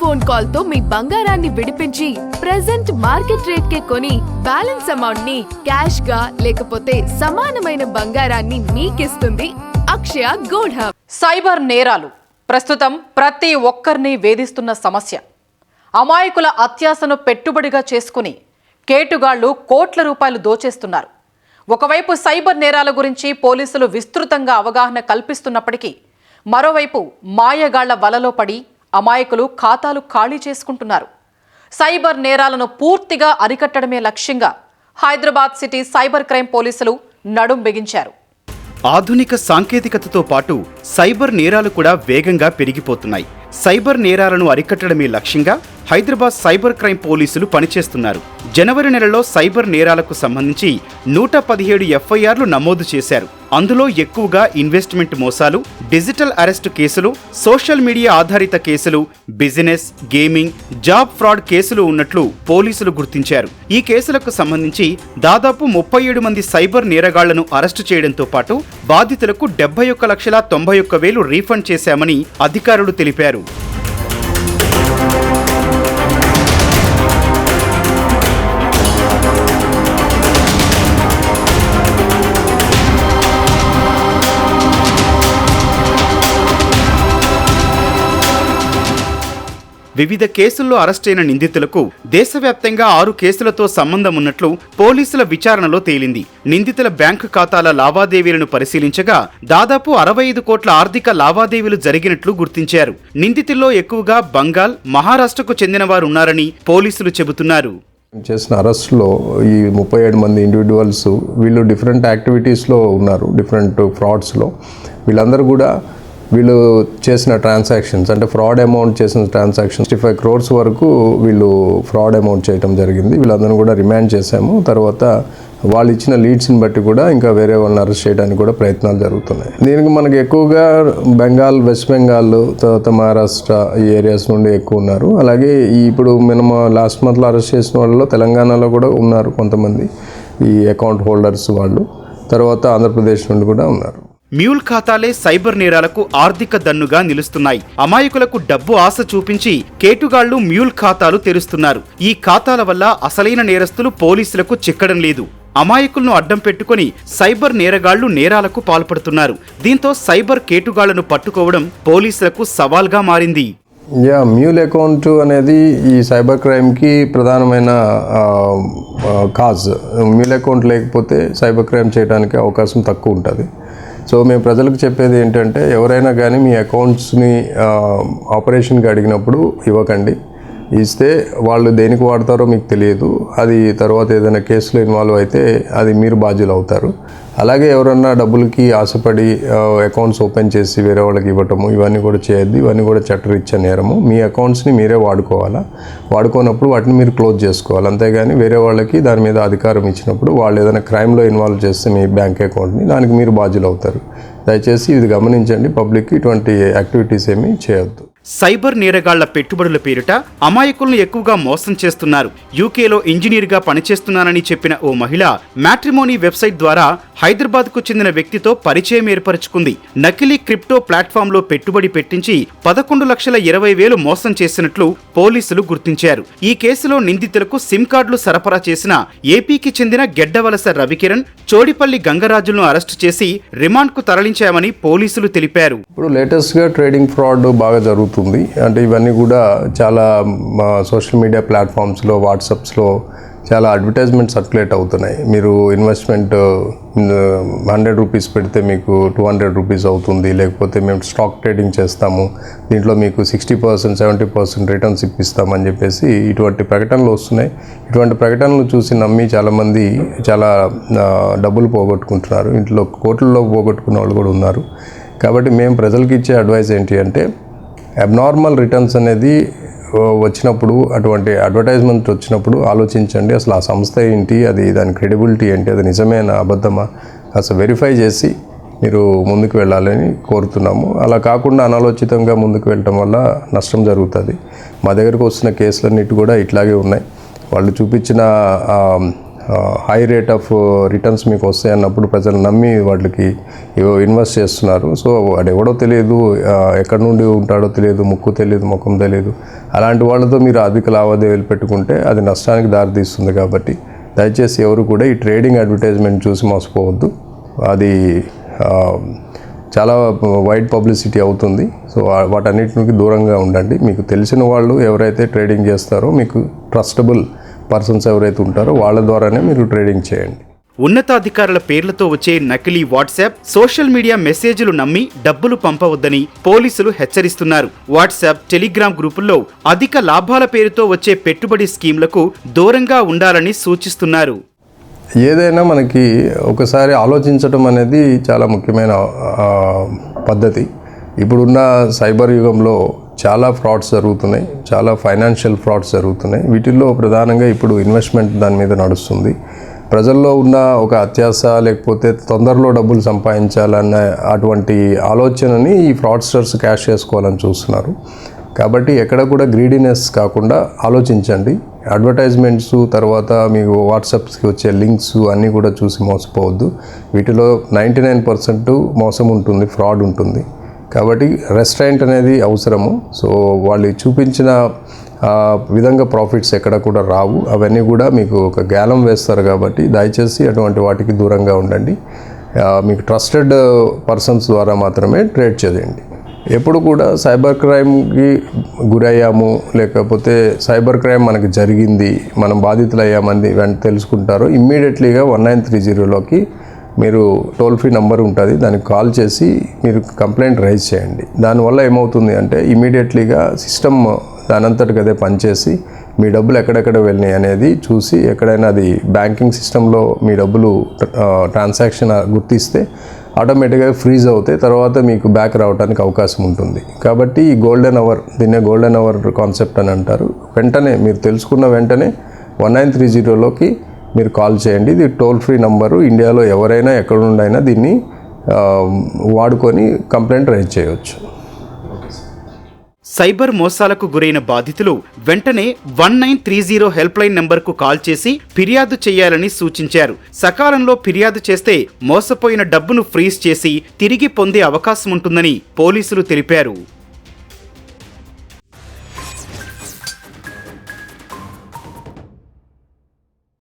Phone call తో మీ బంగారాన్ని విడిపించి ప్రెజెంట్ మార్కెట్ రేట్ కే కొని బ్యాలెన్స్ అమౌంట్ ని క్యాష్ గా లేకపోతే సమానమైన బంగారాన్ని మీకిస్తుంది అక్షయ గోల్డ్ హబ్. సైబర్ నేరాలు ప్రస్తుతం ప్రతి ఒక్కరిని వేధిస్తున్న సమస్య. అమాయకుల అత్యాశను పెట్టుబడిగా చేసుకుని కేటుగాళ్లు కోట్ల రూపాయలు దోచేస్తున్నారు. ఒకవైపు సైబర్ నేరాల గురించి పోలీసులు విస్తృతంగా అవగాహన కల్పిస్తున్నప్పటికీ మరోవైపు మాయగాళ్ల వలలో పడి అమాయకులు ఖాతాలు ఖాళీ చేసుకుంటున్నారు. సైబర్ నేరాలను పూర్తిగా అరికట్టడమే లక్ష్యంగా హైదరాబాద్ సిటీ సైబర్ క్రైమ్ పోలీసులు నడుం బిగించారు. ఆధునిక సాంకేతికతతో పాటు సైబర్ నేరాలు కూడా వేగంగా పెరిగిపోతున్నాయి. సైబర్ నేరాలను అరికట్టడమే లక్ష్యంగా హైదరాబాద్ సైబర్ క్రైమ్ పోలీసులు పనిచేస్తున్నారు. జనవరి నెలలో సైబర్ నేరాలకు సంబంధించి 117 ఎఫ్ఐఆర్లు నమోదు చేశారు. అందులో ఎక్కువగా ఇన్వెస్ట్మెంట్ మోసాలు, డిజిటల్ అరెస్టు కేసులు, సోషల్ మీడియా ఆధారిత కేసులు, బిజినెస్, గేమింగ్, జాబ్ ఫ్రాడ్ కేసులు ఉన్నట్లు పోలీసులు గుర్తించారు. ఈ కేసులకు సంబంధించి దాదాపు 37 మంది సైబర్ నేరగాళ్లను అరెస్టు చేయడంతో పాటు బాధితులకు 71,91,000 రీఫండ్ చేశామని అధికారులు తెలిపారు. వివిధ కేసుల్లో అరెస్టైన నిందితులకు దేశవ్యాప్తంగా 6 కేసులతో సంబంధం ఉన్నట్లు పోలీసుల విచారణలో తేలింది. నిందితుల బ్యాంకు ఖాతాల లావాదేవీలను పరిశీలించగా దాదాపు 65 కోట్ల ఆర్థిక లావాదేవీలు జరిగినట్లు గుర్తించారు. నిందితుల్లో ఎక్కువగా బంగాల్, మహారాష్ట్రకు చెందిన వారు ఉన్నారని పోలీసులు చెబుతున్నారు. చేసిన అరెస్ట్లో ఈ 37 మంది ఇండివిజువల్స్ వీళ్ళు డిఫరెంట్ యాక్టివిటీస్లో ఉన్నారు, డిఫరెంట్ ఫ్రాడ్స్లో. వీళ్ళందరూ కూడా వీళ్ళు చేసిన ట్రాన్సాక్షన్స్ అంటే ఫ్రాడ్ అమౌంట్ చేసిన ట్రాన్సాక్షన్స్ 65 crores వరకు వీళ్ళు ఫ్రాడ్ అమౌంట్ చేయడం జరిగింది. వీళ్ళందరూ కూడా రిమాండ్ చేశాము. తర్వాత వాళ్ళు ఇచ్చిన లీడ్స్ని బట్టి కూడా ఇంకా వేరే వాళ్ళని అరెస్ట్ చేయడానికి కూడా ప్రయత్నాలు జరుగుతున్నాయి. దీనికి మనకి ఎక్కువగా బెంగాల్, వెస్ట్ బెంగాల్, తర్వాత మహారాష్ట్ర ఈ ఏరియాస్ నుండి ఎక్కువ ఉన్నారు. అలాగే ఇప్పుడు మనం లాస్ట్ మంత్లో అరెస్ట్ చేసిన వాళ్ళలో తెలంగాణలో కూడా ఉన్నారు కొంతమంది ఈ అకౌంట్ హోల్డర్స్ వాళ్ళు. తర్వాత ఆంధ్రప్రదేశ్ నుండి కూడా ఉన్నారు. మ్యూల్ ఖాతాలే సైబర్ నేరాలకు ఆర్థిక దన్నుగా నిలుస్తున్నాయి. అమాయకులకు డబ్బు ఆశ చూపించి కేటుగాళ్లు మ్యూల్ ఖాతాలు తెరుస్తున్నారు. ఈ ఖాతాల వల్ల అసలైన నేరస్తులు పోలీసులకు చిక్కడం లేదు. అమాయకులను అడ్డం పెట్టుకుని సైబర్ నేరగాళ్లు నేరాలకు పాల్పడుతున్నారు. దీంతో సైబర్ కేటుగాళ్లను పట్టుకోవడం పోలీసులకు సవాల్గా మారింది. మ్యూల్ అకౌంట్ అనేది ఈ సైబర్ క్రైమ్కి ప్రధానమైన కాజ్. మ్యూల్ అకౌంట్ లేకపోతే సైబర్ క్రైమ్ చేయడానికి అవకాశం తక్కువ ఉంటుంది. సో మేము ప్రజలకు చెప్పేది ఏంటంటే ఎవరైనా కానీ మీ అకౌంట్స్ని ఆపరేషన్కి అడిగినప్పుడు ఇవ్వకండి. ఇస్తే వాళ్ళు దేనికి వాడతారో మీకు తెలియదు. అది తర్వాత ఏదైనా కేసులో ఇన్వాల్వ్ అయితే అది మీరు బాధ్యులు అవుతారు. అలాగే ఎవరన్నా డబ్బులకి ఆశపడి అకౌంట్స్ ఓపెన్ చేసి వేరే వాళ్ళకి ఇవ్వటము ఇవన్నీ కూడా చేయొద్దు. ఇవన్నీ కూడా చట్టరీత్యా నేరము. మీ అకౌంట్స్ని మీరే వాడుకోవాలా. వాడుకోనప్పుడు వాటిని మీరు క్లోజ్ చేసుకోవాలి. అంతేగాని వేరే వాళ్ళకి దాని మీద అధికారం ఇచ్చినప్పుడు వాళ్ళు ఏదైనా క్రైమ్లో ఇన్వాల్వ్ చేస్తే మీ బ్యాంక్ అకౌంట్ని దానికి మీరు బాధ్యులు అవుతారు. దయచేసి ఇది గమనించండి. పబ్లిక్కి ఇటువంటి యాక్టివిటీస్ ఏమీ చేయొద్దు. సైబర్ నేరగాళ్ల పెట్టుబడుల పేరిట అమాయకులను ఎక్కువగా మోసం చేస్తున్నారు. యూకేలో ఇంజనీర్గా పనిచేస్తున్నానని చెప్పిన ఓ మహిళ మ్యాట్రిమోనీ వెబ్సైట్ ద్వారా హైదరాబాద్కు చెందిన వ్యక్తితో పరిచయం ఏర్పరచుకుంది. నకిలీ క్రిప్టో ప్లాట్ఫామ్లో పెట్టుబడి పెట్టించి 11,20,000 మోసం చేసినట్లు పోలీసులు గుర్తించారు. ఈ కేసులో నిందితులకు సిమ్ కార్డులు సరఫరా చేసిన ఏపీకి చెందిన గెడ్డవలస రవికిరణ్, చోడిపల్లి గంగరాజులను అరెస్టు చేసి రిమాండ్కు తరలించామని పోలీసులు తెలిపారు. ఇప్పుడు లేటెస్ట్గా ట్రేడింగ్ ఫ్రాడ్ బాగా జరుగుతుంది. అంటే ఇవన్నీ కూడా చాలా సోషల్ మీడియా ప్లాట్ఫామ్స్లో, వాట్సాప్స్లో చాలా అడ్వర్టైజ్మెంట్ సర్క్యులేట్ అవుతున్నాయి. మీరు ఇన్వెస్ట్మెంట్ 100 రూపీస్ పెడితే మీకు 200 రూపీస్ అవుతుంది. లేకపోతే మేము స్టాక్ ట్రేడింగ్ చేస్తాము, దీంట్లో మీకు 60%, 70% రిటర్న్స్ ఇప్పిస్తామని చెప్పేసి ఇటువంటి ప్రకటనలు వస్తున్నాయి. ఇటువంటి ప్రకటనలు చూసి నమ్మి చాలామంది చాలా డబ్బులు పోగొట్టుకుంటున్నారు. ఇంట్లో కోట్లలో పోగొట్టుకున్న వాళ్ళు కూడా ఉన్నారు. కాబట్టి మేము ప్రజలకు ఇచ్చే అడ్వైస్ ఏంటి అంటే అబ్నార్మల్ రిటర్న్స్ అనేది వచ్చినప్పుడు, అటువంటి అడ్వర్టైజ్మెంట్ వచ్చినప్పుడు ఆలోచించండి. అసలు ఆ సంస్థ ఏంటి, అది దాని క్రెడిబిలిటీ ఏంటి, అది నిజమేనా అబద్ధమా కాస్త వెరిఫై చేసి మీరు ముందుకు వెళ్ళాలని కోరుతున్నాము. అలా కాకుండా అనాలోచితంగా ముందుకు వెళ్ళటం వల్ల నష్టం జరుగుతుంది. మా దగ్గరకు వస్తున్న కేసులన్నిటి కూడా ఇట్లాగే ఉన్నాయి. వాళ్ళు చూపించిన హై రేట్ ఆఫ్ రిటర్న్స్ మీకు వస్తాయి అన్నప్పుడు ప్రజలు నమ్మి వాళ్ళకి ఇన్వెస్ట్ చేస్తున్నారు. సో వాడు ఎవడో తెలియదు, ఎక్కడి నుండి ఉంటాడో తెలియదు, ముక్కు తెలియదు, ముఖం తెలియదు, అలాంటి వాళ్ళతో మీరు అధిక లావాదేవీలు పెట్టుకుంటే అది నష్టానికి దారితీస్తుంది. కాబట్టి దయచేసి ఎవరు కూడా ఈ ట్రేడింగ్ అడ్వర్టైజ్మెంట్ చూసి మోసపోవద్దు. అది చాలా వైడ్ పబ్లిసిటీ అవుతుంది. సో వాటన్నిటికి దూరంగా ఉండండి. మీకు తెలిసిన వాళ్ళు ఎవరైతే ట్రేడింగ్ చేస్తారో, మీకు ట్రస్టబుల్ పర్సన్స్ ఎవరైతే ఉంటారో వాళ్ళ ద్వారానే మీరు ట్రేడింగ్ చేయండి. ఉన్నతాధికారుల పేర్లతో వచ్చే నకిలీ వాట్సాప్, సోషల్ మీడియా మెసేజ్లు నమ్మి డబ్బులు పంపవద్దని పోలీసులు హెచ్చరిస్తున్నారు. వాట్సాప్, టెలిగ్రామ్ గ్రూపుల్లో అధిక లాభాల పేరుతో వచ్చే పెట్టుబడి స్కీమ్లకు దూరంగా ఉండాలని సూచిస్తున్నారు. ఏదైనా మనకి ఒకసారి ఆలోచించడం అనేది చాలా ముఖ్యమైన పద్ధతి. ఇప్పుడున్న సైబర్ యుగంలో చాలా ఫ్రాడ్స్ జరుగుతున్నాయి, చాలా ఫైనాన్షియల్ ఫ్రాడ్స్ జరుగుతున్నాయి. వీటిల్లో ప్రధానంగా ఇప్పుడు ఇన్వెస్ట్మెంట్ దాని మీద నడుస్తుంది. ప్రజల్లో ఉన్న ఒక అత్యాశ, లేకపోతే తొందరలో డబ్బులు సంపాదించాలన్న అటువంటి ఆలోచనని ఈ ఫ్రాడ్స్టర్స్ క్యాష్ చేసుకోవాలని చూస్తున్నారు. కాబట్టి ఎక్కడ కూడా గ్రీడీనెస్ కాకుండా ఆలోచించండి. అడ్వర్టైజ్మెంట్స్, తర్వాత మీకు వాట్సాప్స్కి వచ్చే లింక్స్ అన్నీ కూడా చూసి మోసపోవద్దు. వీటిలో 99% మోసం ఉంటుంది, ఫ్రాడ్ ఉంటుంది. కాబట్టి రెస్ట్రైంట్ అనేది అవసరము. సో వాళ్ళు చూపించిన విధంగా ప్రాఫిట్స్ ఎక్కడ కూడా రావు. అవన్నీ కూడా మీకు ఒక గ్యాలం వేస్తారు. కాబట్టి దయచేసి అటువంటి వాటికి దూరంగా ఉండండి. మీకు ట్రస్టెడ్ పర్సన్స్ ద్వారా మాత్రమే ట్రేడ్ చేయండి. ఎప్పుడు కూడా సైబర్ క్రైమ్కి గురయ్యాము, లేకపోతే సైబర్ క్రైమ్ మనకి జరిగింది, మనం బాధితులు అయ్యామని తెలుసుకుంటారో ఇమ్మీడియట్లీగా 1930లోకి మీరు టోల్ ఫ్రీ నెంబర్ ఉంటుంది, దానికి కాల్ చేసి మీరు కంప్లైంట్ రైజ్ చేయండి. దానివల్ల ఏమవుతుంది అంటే ఇమ్మీడియట్లీగా సిస్టమ్ దానంతటికి అదే పనిచేసి మీ డబ్బులు ఎక్కడెక్కడ వెళ్ళినాయి అనేది చూసి, ఎక్కడైనా అది బ్యాంకింగ్ సిస్టంలో మీ డబ్బులు ట్రాన్సాక్షన్ గుర్తిస్తే ఆటోమేటిక్గా ఫ్రీజ్ అవుతాయి. తర్వాత మీకు బ్యాక్ రావడానికి అవకాశం ఉంటుంది. కాబట్టి ఈ గోల్డెన్ అవర్, దీన్నే గోల్డెన్ అవర్ కాన్సెప్ట్ అని అంటారు. వెంటనే మీరు తెలుసుకున్న వెంటనే 1930లోకి మీరు కాల్ చేయండి. ఇది టోల్ ఫ్రీ నంబరు. ఇండియాలో ఎవరైనా ఎక్కడ నుండైనా దీన్ని వాడుకొని కంప్లైంట్ రైజ్ చేయవచ్చు. సైబర్ మోసాలకు గురైన బాధితులు వెంటనే 1930 హెల్ప్ లైన్ నంబర్కు కాల్ చేసి ఫిర్యాదు చేయాలని సూచించారు. సకాలంలో ఫిర్యాదు చేస్తే మోసపోయిన డబ్బును ఫ్రీజ్ చేసి తిరిగి పొందే అవకాశం ఉంటుందని పోలీసులు తెలిపారు.